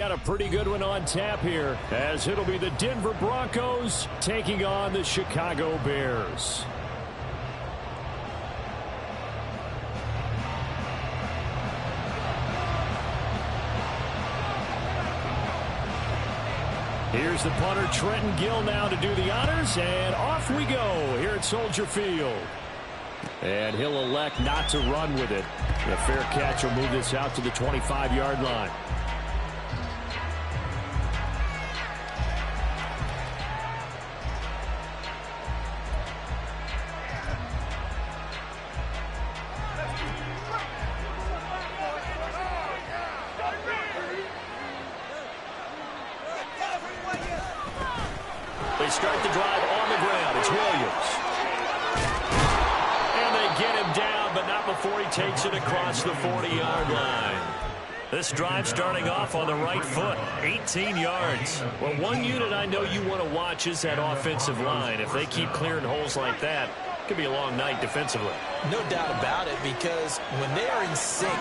Got a pretty good one on tap here, as it'll be the Denver Broncos taking on the Chicago Bears. Here's the punter, Trenton Gill, now to do the honors, and off we go here at Soldier Field. And he'll elect not to run with it. The fair catch will move this out to the 25-yard line. They start the drive on the ground. It's Williams. And they get him down, but not before he takes it across the 40-yard line. This drive starting off on the right foot, 18 yards. Well, one unit I know you want to watch is that offensive line. If they keep clearing holes like that, it could be a long night defensively. No doubt about it, because when they are in sync,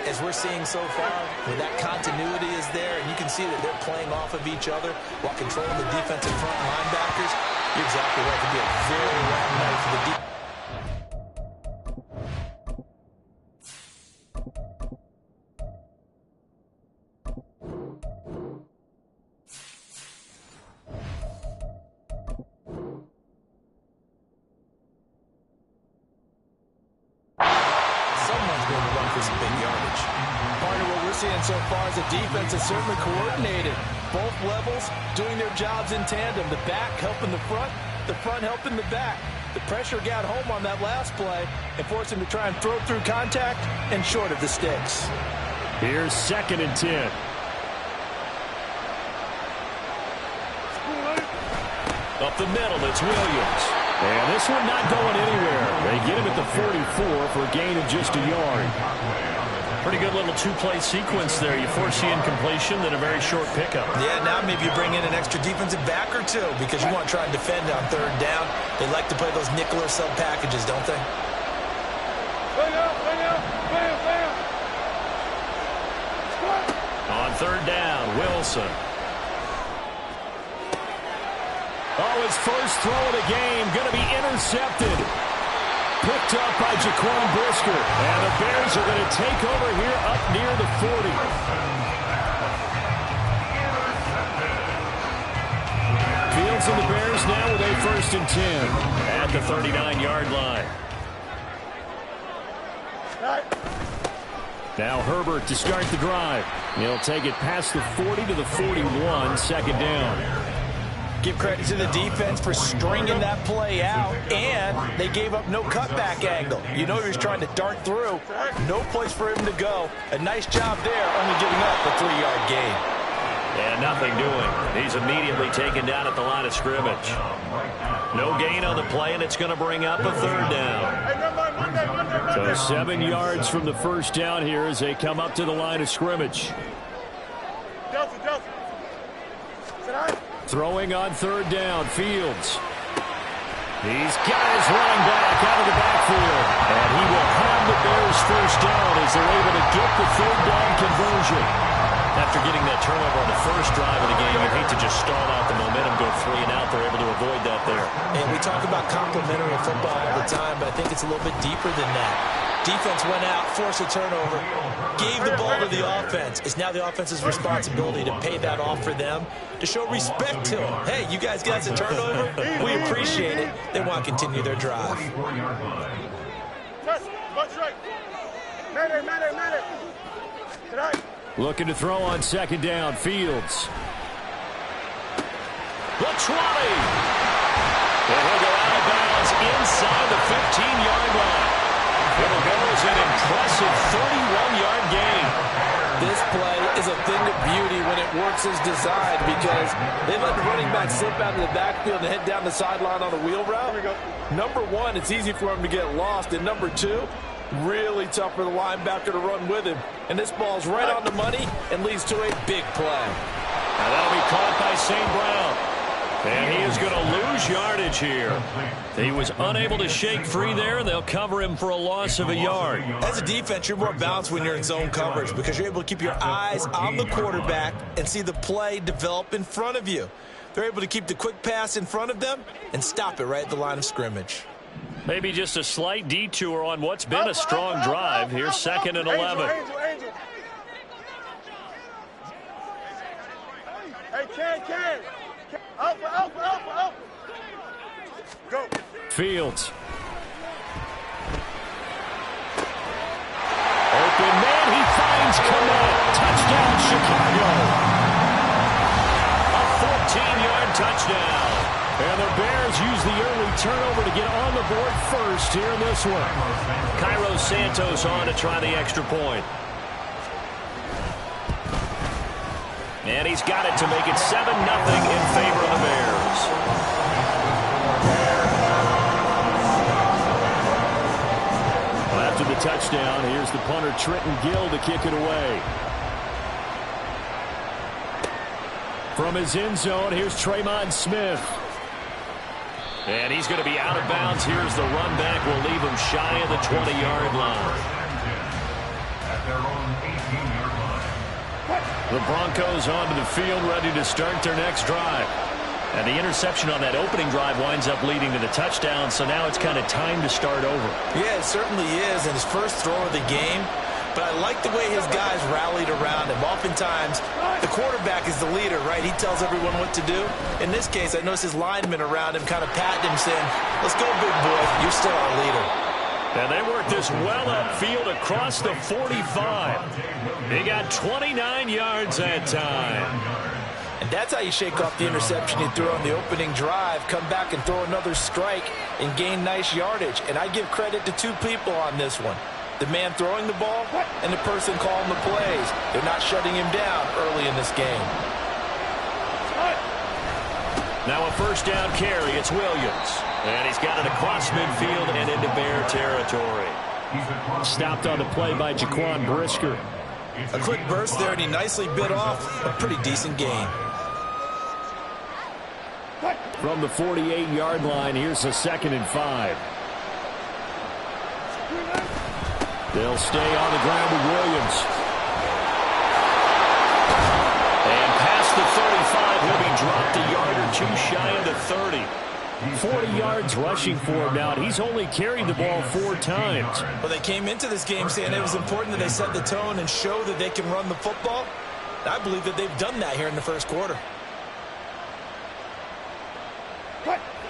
as we're seeing so far, when that continuity is there, and you can see that they're playing off of each other while controlling the defensive front linebackers, you're exactly right. It could be a very long night for the defense. So far as the defense is certainly coordinated. Both levels doing their jobs in tandem. The back helping the front helping the back. The pressure got home on that last play and forced him to try and throw through contact and short of the sticks. Here's 2nd and 10. Up the middle, it's Williams. And this one not going anywhere. They get him at the 44 for a gain of just a yard. Pretty good little two-play sequence there. You force the incompletion, then a very short pickup. Yeah, now maybe you bring in an extra defensive back or two because you want to try and defend on 3rd down. They like to play those nickel or sub packages, don't they? On 3rd down, Wilson. Oh, his first throw of the game going to be intercepted. Picked up by Jaquan Brisker. And the Bears are going to take over here up near the 40. Fields and the Bears now with a 1st and 10 at the 39-yard line. Now Herbert to start the drive. He'll take it past the 40 to the 41, 2nd down. Give credit to the defense for stringing that play out, and they gave up no cutback angle. You know he was trying to dart through. No place for him to go. A nice job there, only giving up a 3-yard gain. And nothing doing. He's immediately taken down at the line of scrimmage. No gain on the play, and it's going to bring up a 3rd down. So 7 yards from the 1st down here as they come up to the line of scrimmage. Throwing on 3rd down, Fields. He's got his running back out of the backfield. And he will have the Bears 1st down as they're able to get the 3rd down conversion. After getting that turnover on the first drive of the game, you'd hate to just stall out the momentum, go 3 and out. They're able to avoid that there. And we talk about complementary football all the time, but I think it's a little bit deeper than that. Defense went out, forced a turnover, gave the ball to the offense. It's now the offense's responsibility to pay that off for them, to show respect to them. Hey, you guys got a turnover? We appreciate it. They want to continue their drive. Looking to throw on 2nd down, Fields. The 20. And he'll go out of bounds inside the 15-yard line. It'll go as an impressive 31-yard gain. This play is a thing of beauty when it works as designed because they let the running back slip out of the backfield and head down the sideline on a wheel route. Number 1, it's easy for him to get lost. And number 2, really tough for the linebacker to run with him. And this ball's right on the money and leads to a big play. And that'll be caught by St. Brown. And he is going to lose yardage here. He was unable to shake free there, and they'll cover him for a loss of a yard. As a defense, you're more balanced when you're in zone coverage because you're able to keep your eyes on the quarterback and see the play develop in front of you. They're able to keep the quick pass in front of them and stop it right at the line of scrimmage. Maybe just a slight detour on what's been a strong drive. Here's 2nd and 11. Hey, Ken. Up. Go. Fields. Open man, he finds Komet. Touchdown, Chicago. A 14-yard touchdown. And the Bears use the early turnover to get on the board first here in this one. Cairo Santos on to try the extra point. And he's got it to make it 7-0 in favor of the Bears. Well, after the touchdown, here's the punter Trenton Gill to kick it away. From his end zone, here's Tremon Smith. And he's going to be out of bounds. Here's the run back. Will leave him shy of the 20-yard line. The Broncos onto the field, ready to start their next drive. And the interception on that opening drive winds up leading to the touchdown, so now it's kind of time to start over. Yeah, it certainly is, and his first throw of the game. But I like the way his guys rallied around him. Oftentimes, the quarterback is the leader, right? He tells everyone what to do. In this case, I noticed his linemen around him kind of patting him, saying, let's go, big boy. You're still our leader. And they work this well upfield across the 45. He got 29 yards that time. And that's how you shake off the interception you threw on the opening drive, come back and throw another strike and gain nice yardage. And I give credit to two people on this one. The man throwing the ball and the person calling the plays. They're not shutting him down early in this game. Now a first down carry. It's Williams. And he's got it across midfield and into Bear territory. Stopped on the play by Jaquan Brisker. A quick burst there, and he nicely bit off a pretty decent gain. From the 48-yard line, here's a 2nd and 5. They'll stay on the ground with Williams. And past the 35, he'll be dropped a yard or two shy of the 30. 40 yards rushing for him now. He's only carried the ball 4 times. Well, they came into this game saying it was important that they set the tone and show that they can run the football. I believe that they've done that here in the first quarter.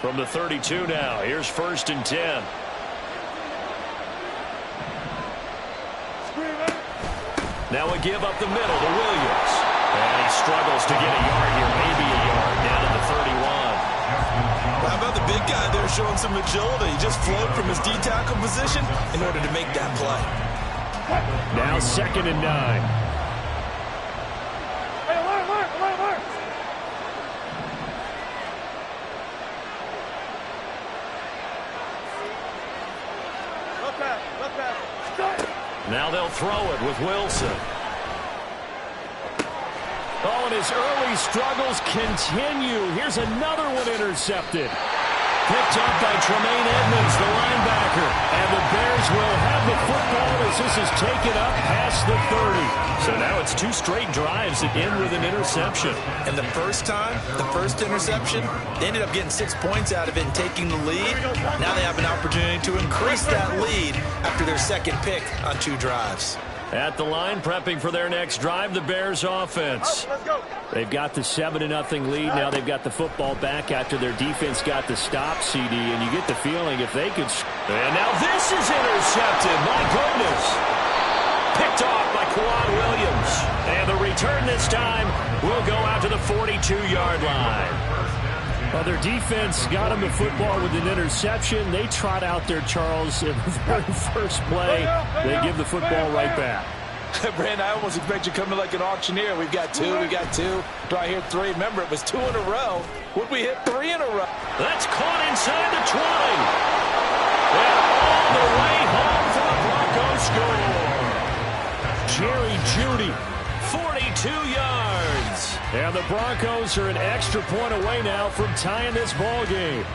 From the 32 now, here's 1st and 10. Now a give up the middle to Williams. And he struggles to get a yard here, maybe a yard, down to the 31. How about the big guy there showing some agility? He just flowed from his D-tackle position in order to make that play. Now 2nd and 9. Now they'll throw it with Wilson. Oh, and his early struggles continue. Here's another one intercepted. Picked up by Tremaine Edmonds, the linebacker. And the Bears will have the football as this is taken up past the 30. So now it's 2 straight drives that end with an interception. And the first time, the first interception, they ended up getting 6 points out of it and taking the lead. Now they have an opportunity to increase that lead after their second pick on 2 drives. At the line, prepping for their next drive, the Bears offense. They've got the 7-0 lead. Now they've got the football back after their defense got the stop, CD. And you get the feeling if they could... And now this is intercepted. My goodness. Picked off by Quan Williams. And the return this time will go out to the 42-yard line. Well, their defense got them the football with an interception. They trot out there, Charles, in the very first play. They give the football right back. Brandon, I almost expect you coming like an auctioneer. We've got 2, we got 2. Do I hear 3? Remember, it was 2 in a row. Would we hit 3 in a row? That's caught inside the 20. And all the way home for a Bronco score. Jerry Jeudy, 42 yards. And the Broncos are an extra point away now from tying this ball game.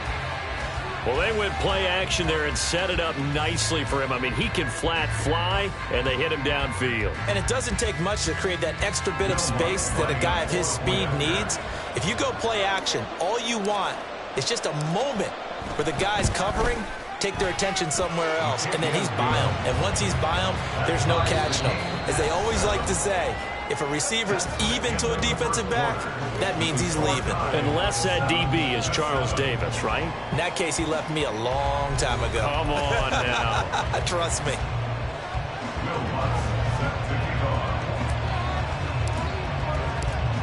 Well, they went play action there and set it up nicely for him. I mean, he can flat fly, and they hit him downfield. And it doesn't take much to create that extra bit of space that a guy of his speed needs. If you go play action, all you want is just a moment where the guys covering take their attention somewhere else, and then he's by him. And once he's by him, there's no catching him. As they always like to say, if a receiver's even to a defensive back, that means he's leaving. Unless that DB is Charles Davis, right? In that case, he left me a long time ago. Come on now. Trust me.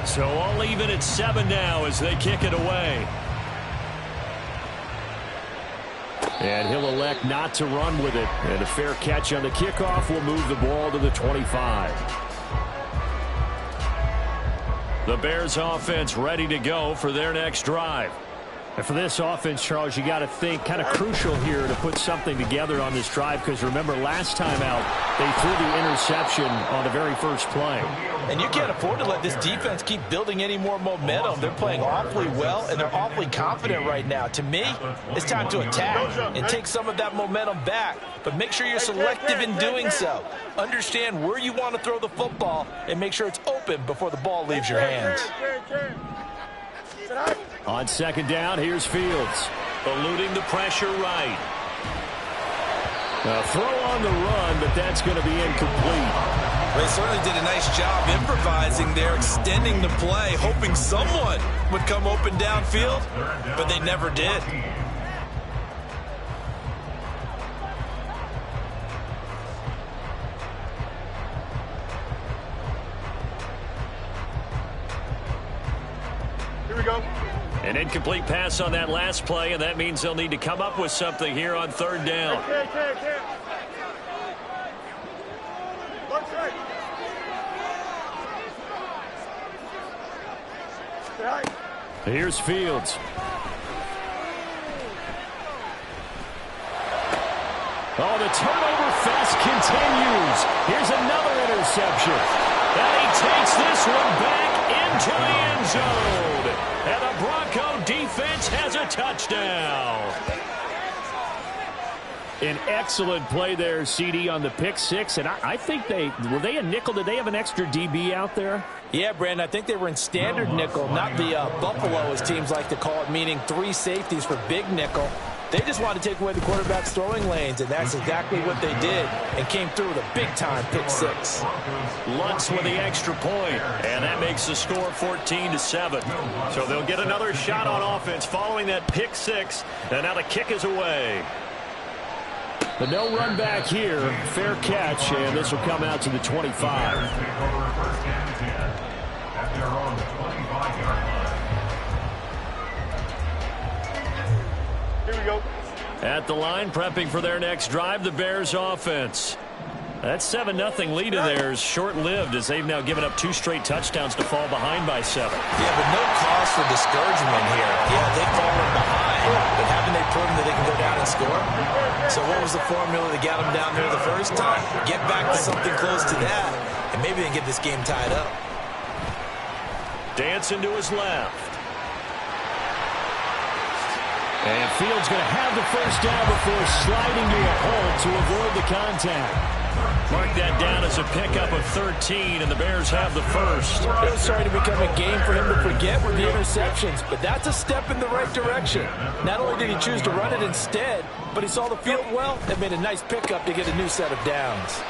So all even at 7 now as they kick it away. And he'll elect not to run with it. And a fair catch on the kickoff will move the ball to the 25. The Bears offense ready to go for their next drive. And for this offense, Charles, you got to think kind of crucial here to put something together on this drive, because remember last time out they threw the interception on the very first play. And you can't afford to let this defense keep building any more momentum. They're playing awfully well, and they're awfully confident right now. To me, it's time to attack and take some of that momentum back. But make sure you're selective in doing so. Understand where you want to throw the football and make sure it's open before the ball leaves your hands. On second down, here's Fields. Eluding the pressure right. A throw on the run, but that's going to be incomplete. They certainly did a nice job improvising there, extending the play, hoping someone would come open downfield, but they never did. Here we go. An incomplete pass on that last play, and that means they'll need to come up with something here on third down. Here's Fields. Oh, the turnover fest continues. Here's another interception. And he takes this one back into the end zone. And the Bronco defense has a touchdown. An excellent play there, CD, on the pick six. And I think were they a nickel? Did they have an extra DB out there? Yeah, Brandon, I think they were in standard nickel, not the Buffalo, as teams like to call it, meaning 3 safeties for big nickel. They just wanted to take away the quarterback's throwing lanes, and that's exactly what they did, and came through with a big-time pick six. Lutz with the extra point, and that makes the score 14-7. So they'll get another shot on offense following that pick six, and now the kick is away. But no run back here. Fair catch, and this will come out to the 25. Here we go. At the line, prepping for their next drive, the Bears offense. That 7-0 lead of theirs short-lived, as they've now given up 2 straight touchdowns to fall behind by 7. Yeah, but no cause for discouragement here. Yeah, they've fallen behind, but haven't they proven that they can go down and score? So what was the formula that got them down there the first time? Get back to something close to that, and maybe they can get this game tied up. Dancing to his left. And Fields going to have the first down before sliding to a hole to avoid the contact. Mark that down as a pickup of 13, and the Bears have the first. It was starting to become a game for him to forget with the interceptions, but that's a step in the right direction. Not only did he choose to run it instead, but he saw the field well and made a nice pickup to get a new set of downs.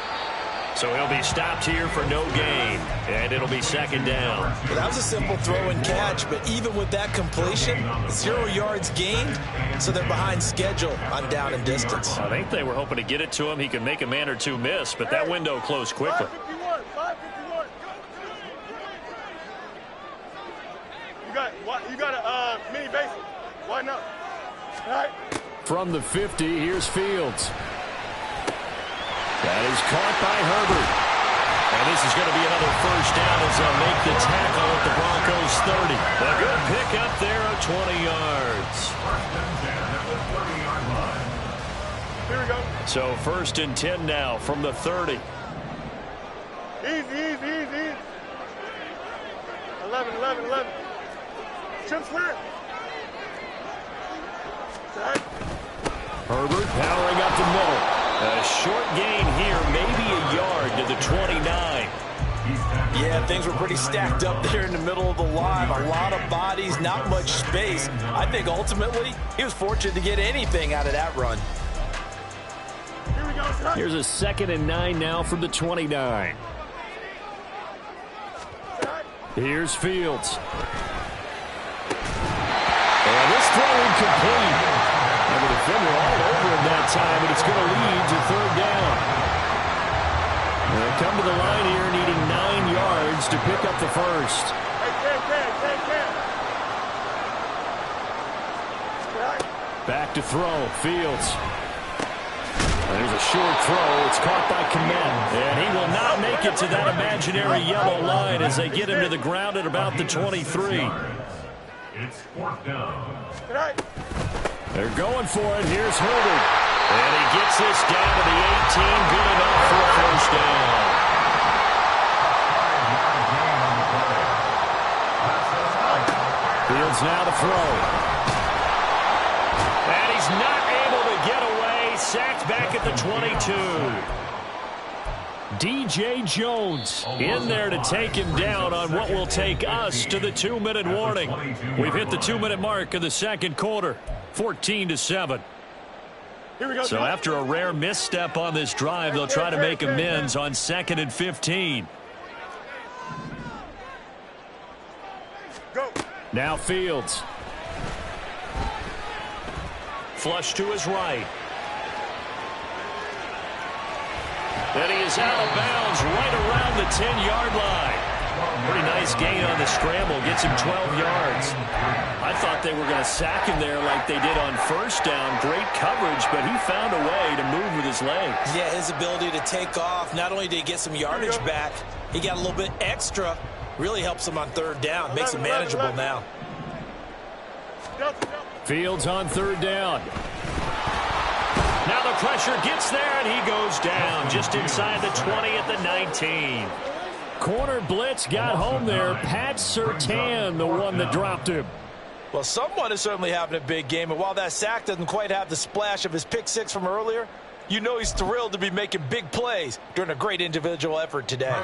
So he'll be stopped here for no gain, and it'll be second down. Well, that was a simple throw and catch, but even with that completion, 0 yards gained, so they're behind schedule on down and distance. I think they were hoping to get it to him. He could make a man or two miss, but that window closed quickly. 551. You got a mini base. Why not? All right. From the 50, here's Fields. That is caught by Herbert. And this is going to be another first down as they'll make the tackle at the Broncos 30. A good pickup there of 20 yards. Here we go. So first and 10 now from the 30. Easy. 11, 11, 11. Trim square. Set. Herbert powering up the middle. A short gain here, maybe a yard to the 29. Yeah, things were pretty stacked up there in the middle of the line. A lot of bodies, not much space. I think ultimately he was fortunate to get anything out of that run. Here we go, set. Here's a 2nd and 9 now from the 29. Set. Here's Fields. And this throw incomplete. And the defender all over him that time, and it's going to lead to 3rd down. They'll come to the line here needing 9 yards to pick up the first. Hey, Cam. Set. Back to throw. Fields. There's a short throw. It's caught by Kmet. And he will not make it to that imaginary yellow line as they get him to the ground at about the 23. It's 4th down. Set. They're going for it. Here's Herbert. And he gets this down to the 18. Good enough for a first down. Fields now to throw. And he's not able to get away. Sacked back at the 22. DJ Jones in there to take him down on what will take us to the 2-minute warning. We've hit the 2-minute mark of the 2nd quarter. 14-7. Here we go. So after a rare misstep on this drive, they'll try to make amends on 2nd and 15. Go. Now Fields. Flush to his right. And he is out of bounds right around the 10-yard line. Pretty nice gain on the scramble. Gets him 12 yards. I thought they were going to sack him there like they did on 1st down. Great coverage, but he found a way to move with his legs. Yeah, his ability to take off. Not only did he get some yardage back, he got a little bit extra. Really helps him on 3rd down. Makes it manageable now. Fields on 3rd down. Now the pressure gets there, and he goes down just inside the 20 at the 19. Corner blitz got home there. Pat Surtain, the one that dropped him. Well, someone is certainly having a big game, and while that sack doesn't quite have the splash of his pick 6 from earlier, you know he's thrilled to be making big plays during a great individual effort today.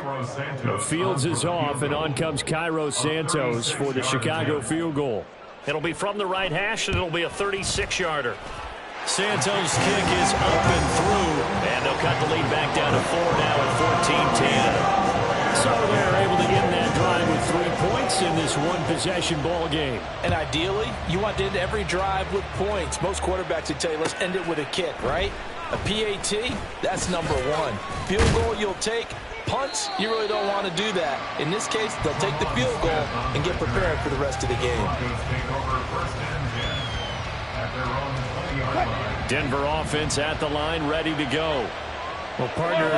Fields is off, and on comes Cairo Santos for the Chicago field goal. It'll be from the right hash, and it'll be a 36-yarder. Santos' kick is up and through, and they'll cut the lead back down to 4 now at 14-10. So they're able to end that drive with 3 points in this one-possession ball game. And ideally, you want to end every drive with points. Most quarterbacks would tell you, let's end it with a kick, right? A PAT, that's number 1. Field goal you'll take. Punts, you really don't want to do that. In this case, they'll take the field goal and get prepared for the rest of the game. Denver offense at the line, ready to go. Well, partner,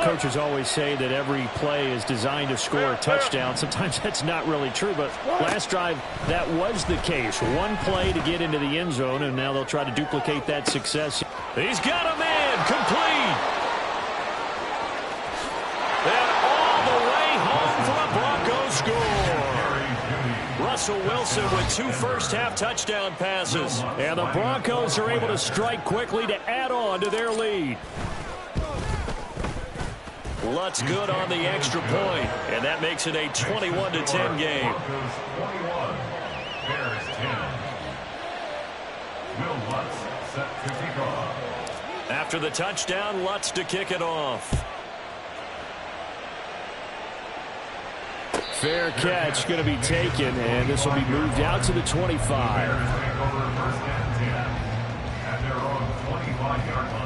coaches always say that every play is designed to score a touchdown. Sometimes that's not really true, but last drive, that was the case. One play to get into the end zone, and now they'll try to duplicate that success. He's got a man, complete. And all the way home for a Broncos score. Russell Wilson with 2 first-half touchdown passes. And the Broncos are able to strike quickly to add on to their lead. Lutz good on the extra point, and that makes it a 21-10 game. Bears 10. Will Lutz set to kick off. After the touchdown, Lutz to kick it off. Fair catch going to be taken, and this will be moved out to the 25. Take over 1st and 10 at their own 25-yard line.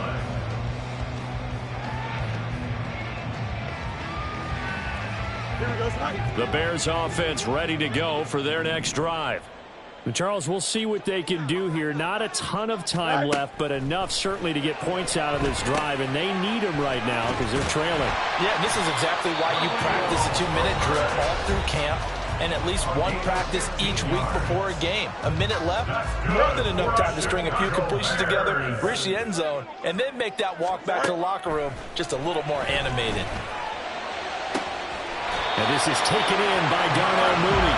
The Bears offense ready to go for their next drive. And Charles, we'll see what they can do here. Not a ton of time left, but enough certainly to get points out of this drive, and they need them right now because they're trailing. Yeah, this is exactly why you practice a 2-minute drill all through camp and at least one practice each week before a game. A minute left, more than enough time to string a few completions together, reach the end zone, and then make that walk back to the locker room just a little more animated. And this is taken in by Darnell Mooney.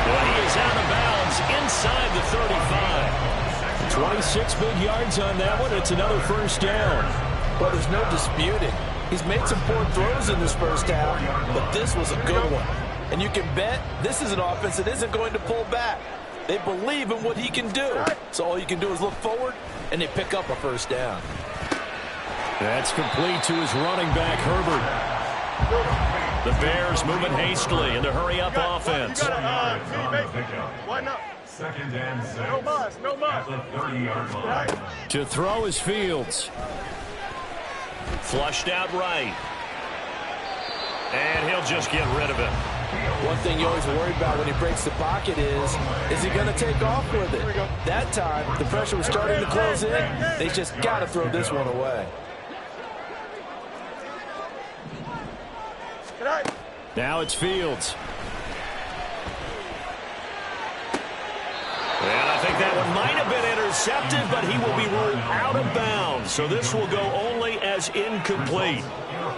Well, he is out of bounds inside the 35. 26 big yards on that one. It's another first down. Well, there's no disputing. He's made some poor throws in this first half, but this was a good one. And you can bet this is an offense that isn't going to pull back. They believe in what he can do. So all you can do is look forward, and they pick up a first down. That's complete to his running back, Herbert. The Bears moving hastily in the hurry-up offense. One up. Second and 6. No mas, no mas. At the 30-yard line. To throw is Fields. Flushed out right. And he'll just get rid of it. One thing you always worry about when he breaks the pocket is he going to take off with it? That time, the pressure was starting to close in. They just got to throw this one away. Now it's Fields. And I think that one might have been intercepted, but he will be ruled out of bounds. So this will go only as incomplete.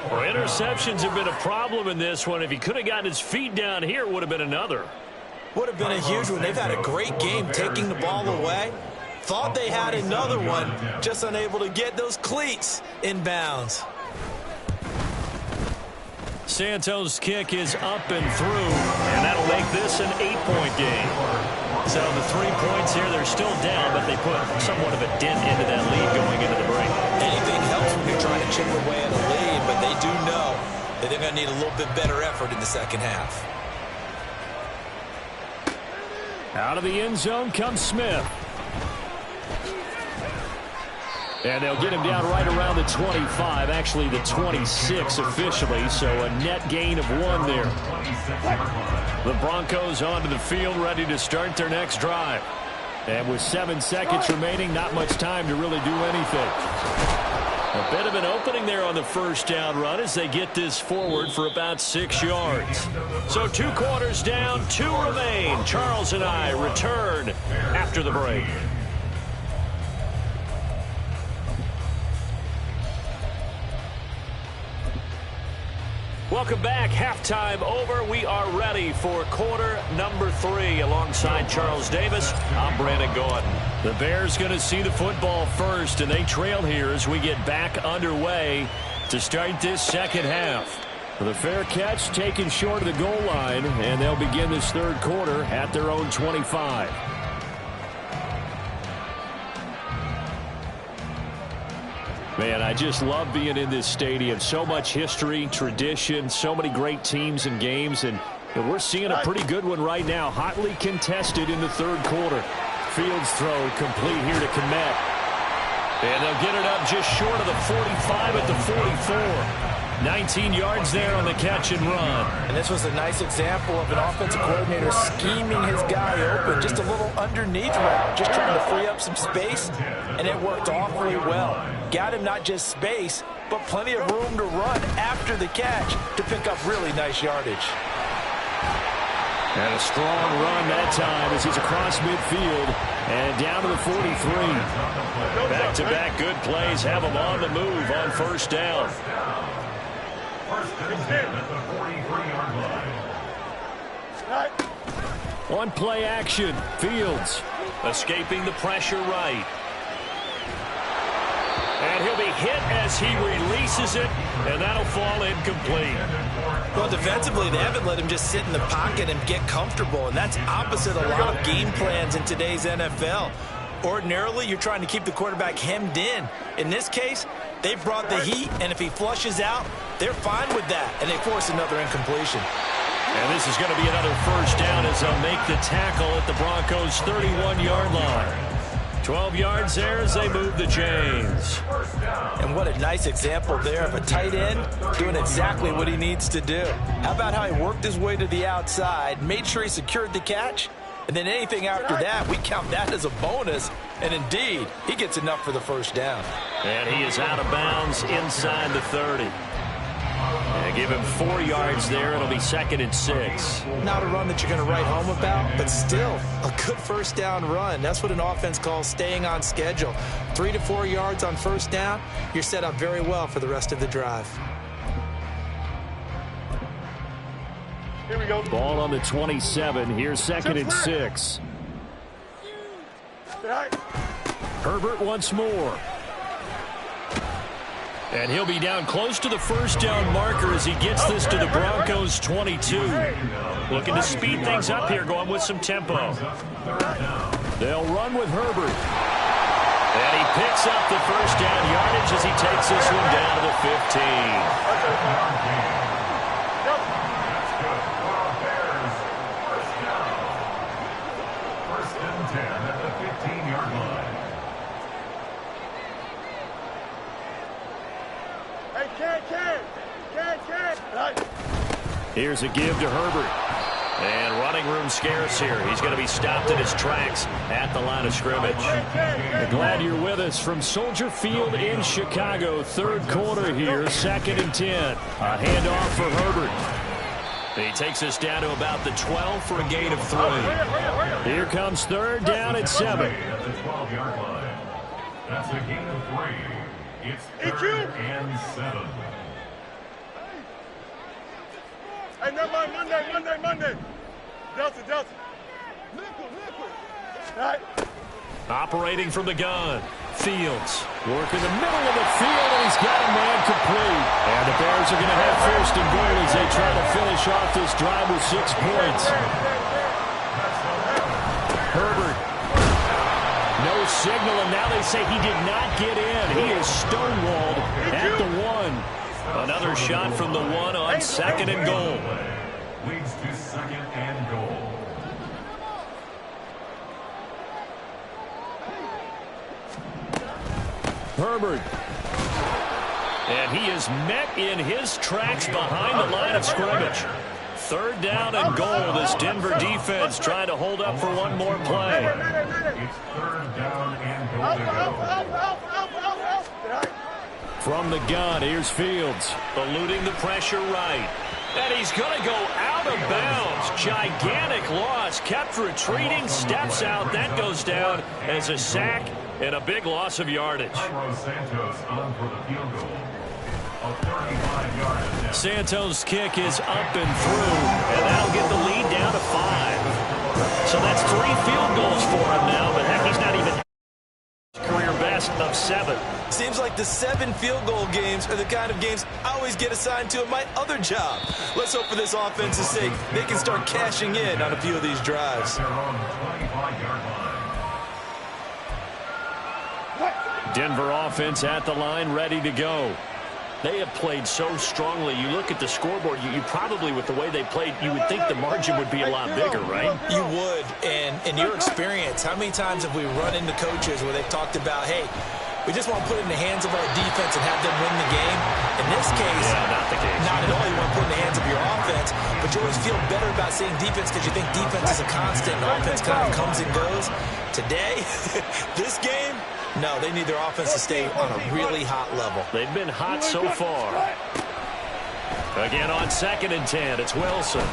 Well, interceptions have been a problem in this one. If he could have gotten his feet down here, it would have been another. Would have been a huge one. They've had a great game taking the ball away. Thought they had another one, just unable to get those cleats in bounds. Santos' kick is up and through, and that'll make this an 8-point game. So the 3 points here, they're still down, but they put somewhat of a dent into that lead going into the break. Anything helps when you're trying to chip away at a lead, but they do know that they're going to need a little bit better effort in the second half. Out of the end zone comes Smith. And they'll get him down right around the 25, actually the 26 officially, so a net gain of 1 there. The Broncos onto the field, ready to start their next drive. And with 7 seconds remaining, not much time to really do anything. A bit of an opening there on the first down run as they get this forward for about 6 yards. So 2 quarters down, 2 remain. Charles and I return after the break. Welcome back. Halftime over. We are ready for quarter number 3. Alongside Charles Davis, I'm Brandon Gordon. The Bears going to see the football first, and they trail here as we get back underway to start this second half. The fair catch taken short of the goal line, and they'll begin this third quarter at their own 25. Man, I just love being in this stadium. So much history, tradition, so many great teams and games, and we're seeing a pretty good one right now. Hotly contested in the third quarter. Fields throw complete here to Kmet. And they'll get it up just short of the 45 at the 44. 19 yards there on the catch and run. And this was a nice example of an offensive coordinator scheming his guy open. Just a little underneath route, just trying to free up some space, and it worked awfully well. Got him not just space, but plenty of room to run after the catch to pick up really nice yardage. And a strong run that time as he's across midfield and down to the 43. Back-to-back good plays have him on the move on first down. First and 10 at the 43-yard line. One play action. Fields escaping the pressure right. And he'll be hit as he releases it, and that'll fall incomplete. Well, defensively, they haven't let him just sit in the pocket and get comfortable, and that's opposite a lot of game plans in today's NFL. Ordinarily, you're trying to keep the quarterback hemmed in. In this case, they brought the heat, and if he flushes out, they're fine with that, and they force another incompletion. And this is going to be another first down as they'll make the tackle at the Broncos' 31-yard line. 12 yards there as they move the chains. And what a nice example there of a tight end doing exactly what he needs to do. How about how he worked his way to the outside, made sure he secured the catch, and then anything after that, we count that as a bonus. And indeed, he gets enough for the first down. And he is out of bounds inside the 30. And give him 4 yards there. It'll be 2nd and 6. Not a run that you're going to write home about, but still a good first down run. That's what an offense calls staying on schedule. 3 to 4 yards on first down, you're set up very well for the rest of the drive. Here we go. Ball on the 27. Here's 2nd and 6. Herbert once more. And he'll be down close to the first down marker as he gets this to the Broncos 22. Looking to speed things up here, going with some tempo. They'll run with Herbert. And he picks up the first down yardage as he takes this one down to the 15. First and 10 at the 15-yard line. Here's a give to Herbert. And running room scarce here. He's going to be stopped in his tracks at the line of scrimmage. Glad you're with us from Soldier Field in Chicago. 3rd quarter here, 2nd and 10. A handoff for Herbert. He takes us down to about the 12 for a gain of 3. Here comes 3rd down at 7. At the 12-yard line. That's a gain of 3. It's 3rd and 7. Hey, never mind. Monday. Delta. Right. Operating from the gun. Fields working the middle of the field, and he's got a man complete. And the Bears are going to have 1st and goal as they try to finish off this drive with 6 points. Herbert. No signal, and now they say he did not get in. He is stonewalled at the 1. Another shot from the 1 on 2nd and goal. Leads to 2nd and goal. Herbert. And he is met in his tracks behind the line of scrimmage. 3rd down and goal. This Denver defense trying to hold up for one more play. It's 3rd down and goal to go. From the gun, here's Fields. Eluding the pressure right. And he's going to go out of bounds. Gigantic loss. Kept retreating. Steps out. That goes down as a sack and a big loss of yardage. Santos on for the field goal. A 35-yard attempt. Santos' kick is up and through. And that'll get the lead down to 5. So that's 3 field goals for him now. But heck, he's not even career best of 7. Seems like the 7 field goal games are the kind of games I always get assigned to in my other job. Let's hope for this offense's sake they can start cashing in on a few of these drives. They're on the 25-yard line. Denver offense at the line, ready to go. They have played so strongly. You look at the scoreboard, you probably, with the way they played, you would think the margin would be a lot bigger, right? You would. And in your experience, how many times have we run into coaches where they've talked about, hey, we just want to put it in the hands of our defense and have them win the game? In this case, not the case. Not at all. You want to put it in the hands of your offense, but you always feel better about saying defense because you think defense is a constant and offense kind of comes and goes. Today, this game, no, they need their offense to stay on a really hot level. They've been hot so far. Again on 2nd and 10, it's Wilson.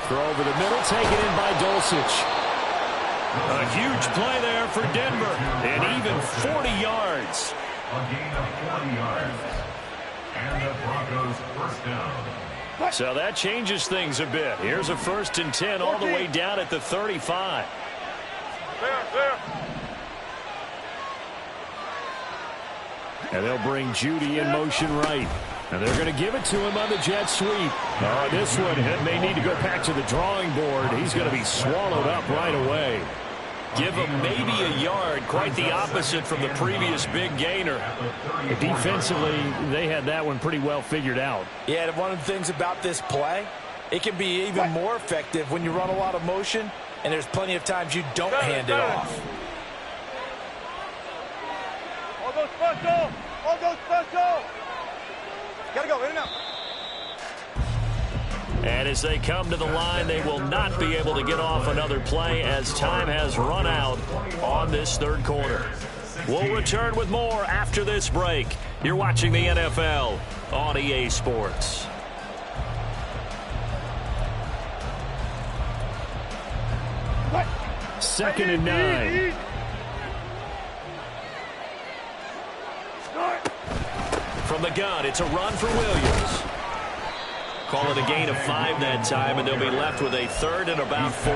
Throw over the middle, taken in by Dulcich. A huge play there for Denver, and even 40 yards. A gain of 40 yards. And the Broncos 1st down. So that changes things a bit. Here's a 1st and 10 all the way down at the 35. There. And they'll bring Judy in motion right. And they're going to give it to him on the jet sweep. This one may need to go back to the drawing board. He's going to be swallowed up right away. Give him maybe a yard. Quite the opposite from the previous big gainer. Defensively, they had that one pretty well figured out. Yeah, and one of the things about this play, it can be even more effective when you run a lot of motion, and there's plenty of times you don't hand it off. All goes special. Gotta go, in and out. And as they come to the line, they will not be able to get off another play as time has run out on this 3rd quarter. We'll return with more after this break. You're watching the NFL on EA Sports. Second and 9. From the gun, it's a run for Williams. Call it a gain of 5 that time, and they'll be left with a third and about 4.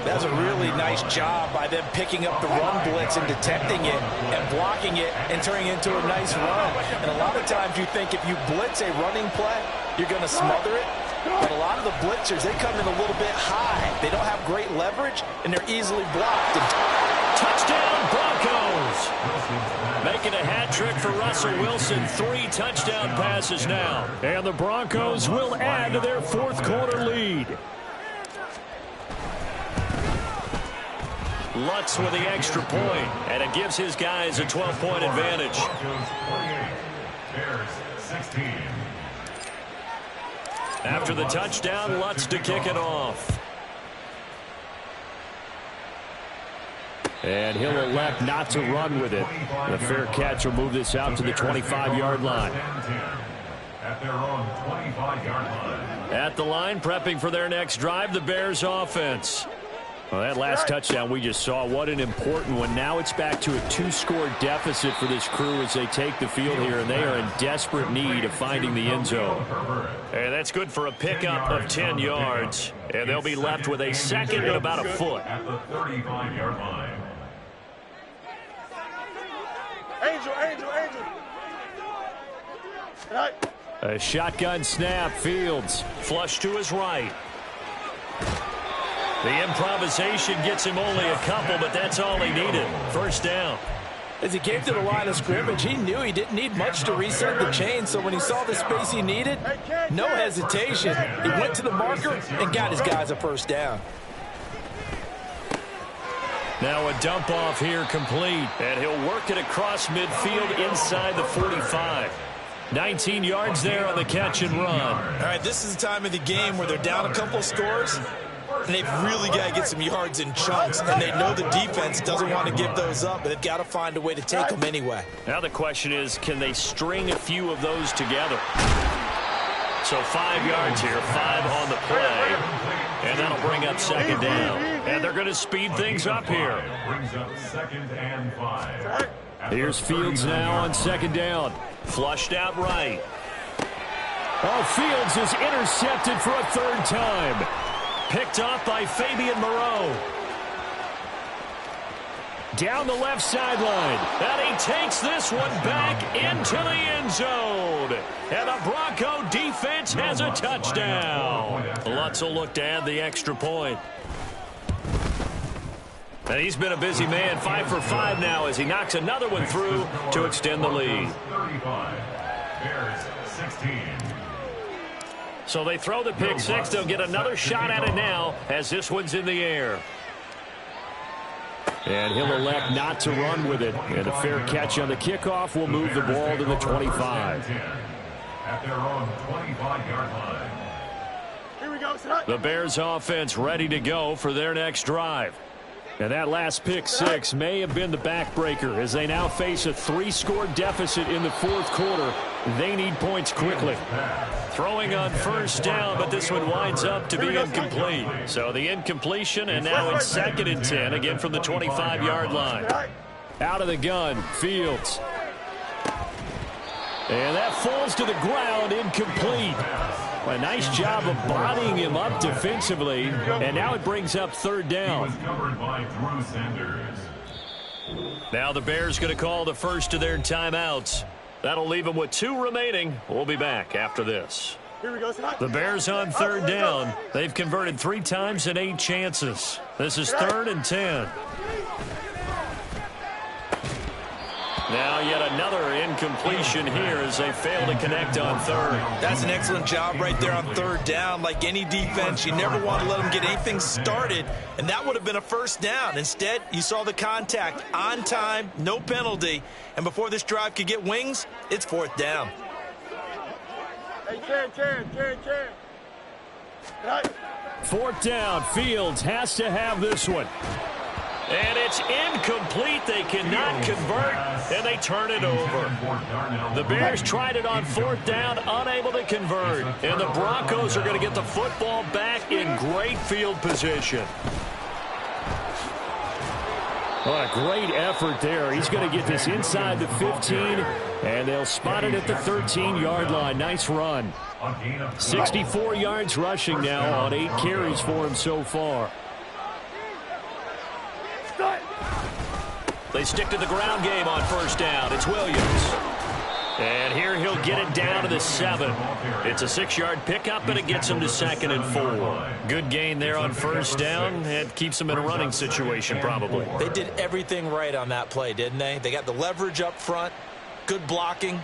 That's a really nice job by them picking up the run blitz and detecting it and blocking it and turning it into a nice run. And a lot of times you think if you blitz a running play, you're going to smother it. But a lot of the blitzers, they come in a little bit high. They don't have great leverage, and they're easily blocked. Touchdown, Broncos! Making a hat trick for Russell Wilson. 3 touchdown passes now. And the Broncos will add to their fourth quarter lead. Lutz with the extra point, and it gives his guys a 12-point advantage. Broncos 48, Bears 16. After the touchdown, Lutz to kick it off. And he'll elect not to run with it. The fair catch will move this out to the 25-yard line. At their own 25-yard line. At the line, prepping for their next drive, the Bears offense. Well, that last touchdown we just saw, what an important one. Now it's back to a 2-score deficit for this crew as they take the field here, and they are in desperate need of finding the end zone. And that's good for a pickup of 10 yards. And they'll be left with a second and about a foot. At the 35-yard line. Angel. Right. A shotgun snap, Fields. Flush to his right. The improvisation gets him only a couple, but that's all he needed. First down. As he came to the line of scrimmage, he knew he didn't need much to reset the chain, so when he saw the space he needed, no hesitation. He went to the marker and got his guys a first down. Now a dump off here complete, and he'll work it across midfield inside the 45. 19 yards there on the catch and run. All right, this is the time of the game where they're down a couple scores, and they've really got to get some yards in chunks, and they know the defense doesn't want to give those up, but they've got to find a way to take them anyway. Now the question is, can they string a few of those together? So 5 yards here, 5 on the play, and that'll bring up second down. And they're going to speed things up here. Brings up 2nd and 5. Here's Fields now on second down. Flushed out right. Oh, Fields is intercepted for a third time. Picked off by Fabian Moreau. Down the left sideline. And he takes this one back into the end zone. And the Bronco defense has a touchdown. Lutz will look to add the extra point. And he's been a busy man, 5 for 5 now as he knocks another one through to extend the lead. 35, Bears 16. So they throw the pick six. They'll get another shot at it now as this one's in the air. And he'll elect not to run with it. And a fair catch on the kickoff will move the ball to the 25. At their own 25-yard line. Here we go. The Bears offense ready to go for their next drive. And that last pick six may have been the backbreaker as they now face a 3-score deficit in the fourth quarter. They need points quickly. Throwing on first down, but this one winds up to be incomplete. So the incompletion, and now it's 2nd and 10, again from the 25-yard line. Out of the gun, Fields. And that falls to the ground, incomplete. A nice job of bodying him up defensively, and now it brings up third down. Now the Bears going to call the first of their timeouts. That'll leave them with 2 remaining. We'll be back after this. The Bears on third down. They've converted 3 times and 8 chances. This is 3rd and 10. Now yet another incompletion here as they fail to connect on third. That's an excellent job right there on third down. Like any defense, you never want to let them get anything started, and that would have been a first down. Instead, you saw the contact on time, no penalty, and before this drive could get wings, it's 4th down. Hey, Ken. 4th down, Fields has to have this one. And it's incomplete. They cannot convert, and they turn it over. The Bears tried it on 4th down, unable to convert. And the Broncos are going to get the football back in great field position. What a great effort there. He's going to get this inside the 15, and they'll spot it at the 13-yard line. Nice run. 64 yards rushing now on 8 carries for him so far. They stick to the ground game on first down. It's Williams. And here he'll get it down to the 7. It's a 6-yard pickup, and it gets him to 2nd and 4. Good gain there on first down. It keeps him in a running situation probably. They did everything right on that play, didn't they? They got the leverage up front, good blocking,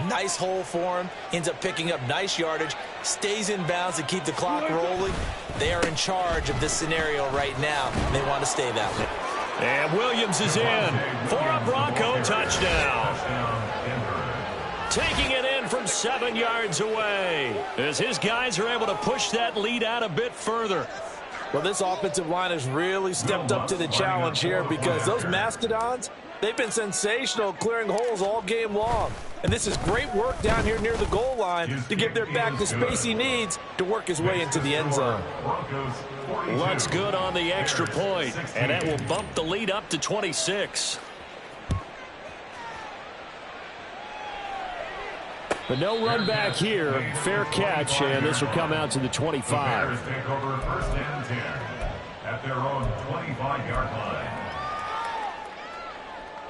nice hole for him, ends up picking up nice yardage, stays in bounds to keep the clock rolling. They are in charge of this scenario right now, and they want to stay that way. And Williams is in for a Bronco touchdown. Taking it in from 7 yards away as his guys are able to push that lead out a bit further. Well, this offensive line has really stepped up to the challenge here because those Mastodons, they've been sensational clearing holes all game long. And this is great work down here near the goal line to give their back the space he needs to work his way into the end zone. Looks good on the extra point, and that will bump the lead up to 26. But no run back here. Fair catch, and this will come out to the 25. Take over 1st and 10 at their own 25-yard line.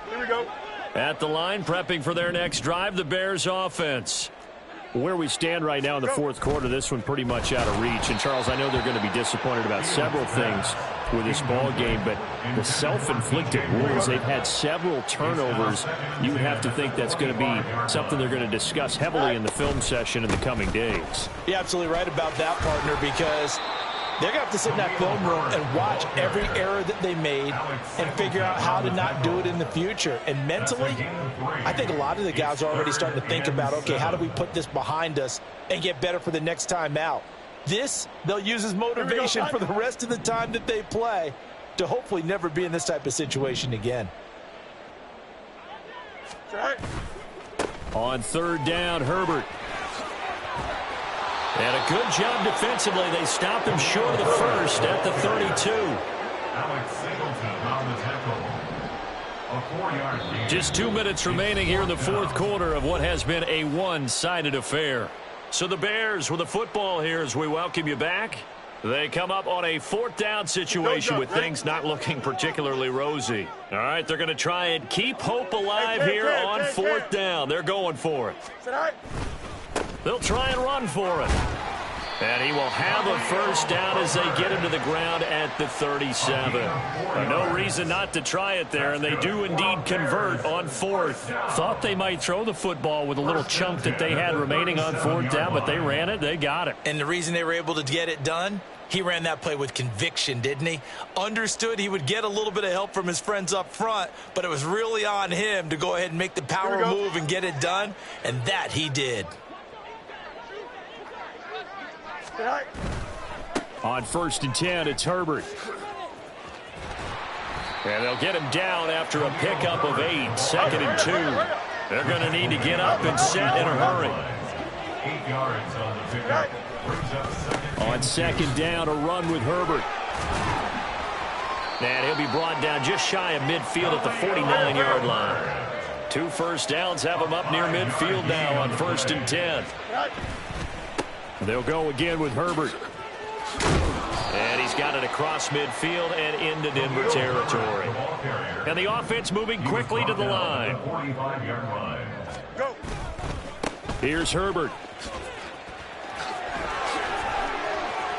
Here we go. At the line, prepping for their next drive, the Bears offense. Where we stand right now in the 4th quarter, this one pretty much out of reach. And, Charles, I know they're going to be disappointed about several things with this ball game, but the self-inflicted wounds, they've had several turnovers. You would have to think that's going to be something they're going to discuss heavily in the film session in the coming days. You're absolutely right about that, partner, because they're going to have to sit in that film room and watch every error that they made and figure out how to not do it in the future. And mentally, I think a lot of the guys are already starting to think about, okay, how do we put this behind us and get better for the next time out? This, they'll use as motivation for the rest of the time that they play to hopefully never be in this type of situation again. On 3rd down, Herbert. And a good job defensively. They stopped him short of the first at the 32. Alex Singleton on the tackle. A 4-yard gain. Just 2 minutes remaining here in the 4th quarter of what has been a one-sided affair. So the Bears with the football here as we welcome you back. They come up on a 4th down situation with things not looking particularly rosy. All right, they're going to try and keep hope alive here on 4th down. They're going for it. They'll try and run for it. And he will have a first down as they get him to the ground at the 37. No reason not to try it there, and they do indeed convert on 4th. Thought they might throw the football with a little chunk that they had remaining on 4th down, but they ran it, they got it. And the reason they were able to get it done, he ran that play with conviction, didn't he? Understood he would get a little bit of help from his friends up front, but it was really on him to go ahead and make the power move and get it done, and that he did. On 1st and 10, it's Herbert. And they'll get him down after a pickup of 8, 2nd and 2. They're going to need to get up and set in a hurry. 8 yards on the pickup. Brings up 2nd. On 2nd down, a run with Herbert. And he'll be brought down just shy of midfield at the 49-yard line. 2 first downs have him up near midfield now on 1st and 10. They'll go again with Herbert. And he's got it across midfield and into Denver territory. And the offense moving quickly to the line. Here's Herbert.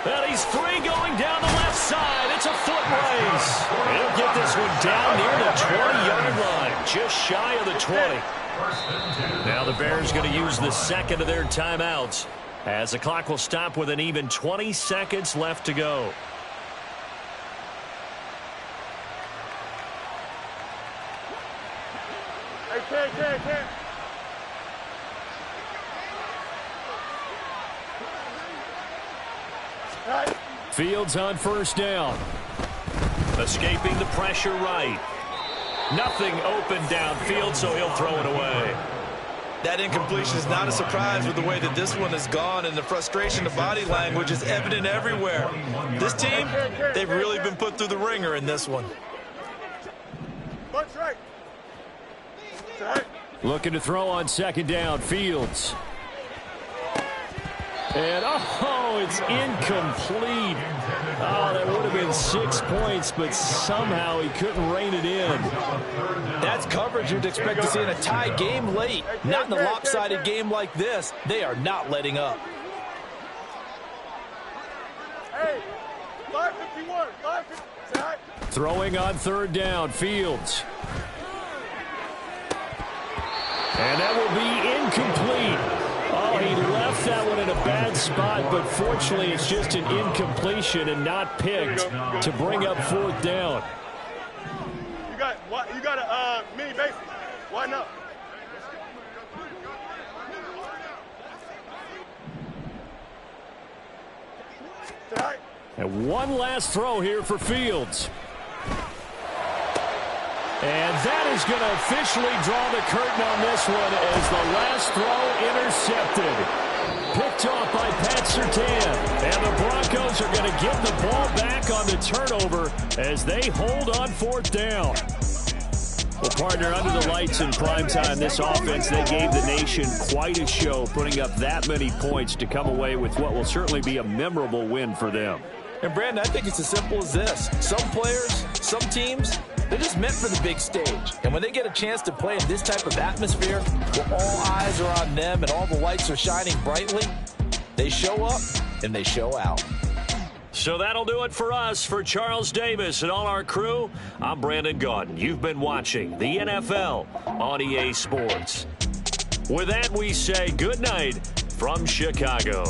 And he's free going down the left side. It's a foot race. He'll get this one down near the 20-yard line, just shy of the 20. Now the Bears going to use the 2nd of their timeouts, as the clock will stop with an even 20 seconds left to go. Hey. Fields on 1st down. Escaping the pressure right. Nothing open downfield, so he'll throw it away. That incompletion is not a surprise with the way that this one has gone, and the frustration of body language is evident everywhere. This team, they've really been put through the ringer in this one. Bunch right. Right. Looking to throw on second down. Fields. And, oh, it's incomplete. Oh, that would have been 6 points, but somehow he couldn't rein it in. That's coverage you'd expect to see in a tie game late. Not in a lopsided game like this. They are not letting up. Hey, 551, 550. Throwing on third down. Fields. And that will be incomplete. Oh, he left that one in a bad spot, but fortunately it's just an incompletion and not picked to bring up fourth down. You got a mini basic. Why not? And one last throw here for Fields. And that is going to officially draw the curtain on this one as the last throw intercepted. Picked off by Pat Surtain. And the Broncos are going to get the ball back on the turnover as they hold on fourth down. Well, partner, under the lights in primetime, this offense, they gave the nation quite a show, putting up that many points to come away with what will certainly be a memorable win for them. And, Brandon, I think it's as simple as this. Some players, some teams, they're just meant for the big stage. And when they get a chance to play in this type of atmosphere, where all eyes are on them and all the lights are shining brightly, they show up and they show out. So that'll do it for us. For Charles Davis and all our crew, I'm Brandon Gaudin. You've been watching the NFL on EA Sports. With that, we say good night from Chicago.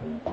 down.